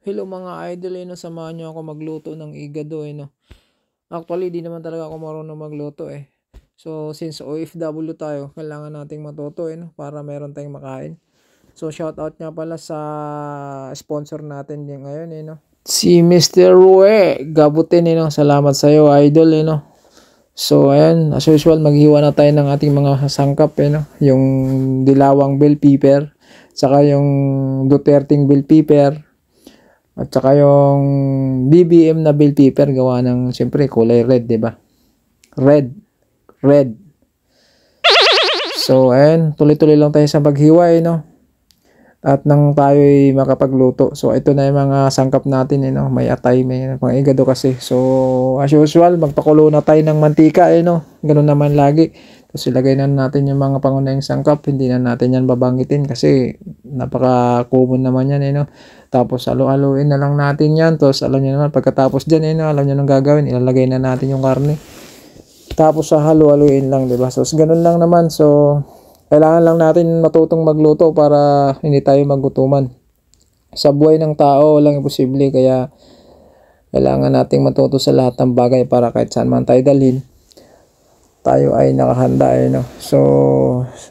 Hello mga idol, no, samahan niyo ako magluto ng igado, no. Actually, di naman talaga ako marunong magluto, eh. So, since OFW tayo, kailangan nating matuto, no, para meron tayong makain. So, shout out nga pala sa sponsor natin yung ngayon, no. Si Mr. Rue Gabutin, no. Salamat sa iyo, idol, no. So, ayan, as usual, maghiwa na tayo ng ating mga sangkap, no. Yung dilawang bell pepper, saka yung Duterting bell pepper, at saka yung BBM na bell pepper gawa ng siyempre kulay red, 'di ba? Red. Red. So, ayan, tuloy-tuloy lang tayo sa paghiwa, no? At nang tayo'y makapagluto. So, ito na yung mga sangkap natin, no? May atay, may mga igado kasi. So, as usual, magpakulo na tayo ng mantika, no? Ganun naman lagi. Tapos ilagay na natin yung mga pangunahing sangkap. Hindi na natin yan babanggitin kasi napaka-common naman yan, no? Tapos halo-haloin na lang natin yan. Tapos alam nyo naman, pagkatapos dyan, no? Alam nyo nang gagawin. Ilalagay na natin yung karne. Tapos sa halo-haloin lang, diba? So, ganun lang naman. So, kailangan lang natin matutong magluto para hindi tayo magutuman. Sa buhay ng tao, walang imposible. Kaya, kailangan nating matuto sa lahat ng bagay para kahit saan man tayo dalhin, tayo ay nakahanda, no? So,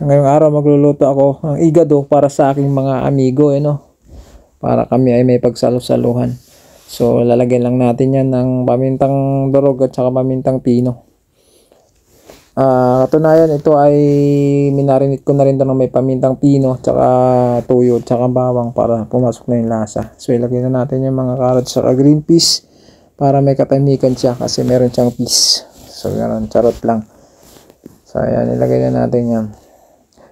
ngayong araw magluluto ako ng igado para sa aking mga amigo, no? Para kami ay may pagsalo-saluhan. So, lalagyan lang natin yan ng pamintang durog at saka pamintang pino. Katunayan, ito ay minarinate ko na rin doon ng may pamintang pino, tsaka tuyo, tsaka bawang para pumasok na yung lasa. So, ilagay na natin yung mga carrots tsaka green peas para may katamikan siya kasi meron siyang peas. So, ganoon, charot lang. So, ayan, ilagay na natin yan.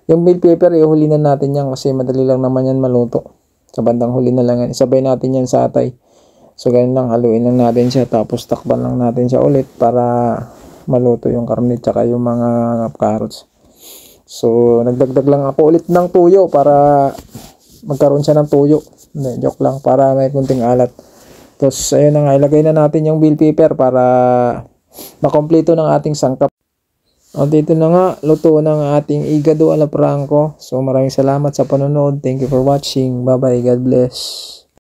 Yung bell pepper, ihuli na natin yan kasi madali lang naman yan maluto. Sa bandang huli na lang yan. Isabay natin yan sa atay. So, ganun lang, haluin lang natin siya tapos takpan lang natin siya ulit para maluto yung karne tsaka yung mga carrots. So, nagdagdag lang ako ulit ng tuyo para magkaroon siya ng tuyo. Hindi, joke lang, para may kunting alat. Tapos, ayun na nga, ilagay na natin yung bell pepper para makompleto ng ating sangkap. O, dito na nga, luto ng ating igado ala Franco. So, maraming salamat sa panonood. Thank you for watching. Bye-bye. God bless.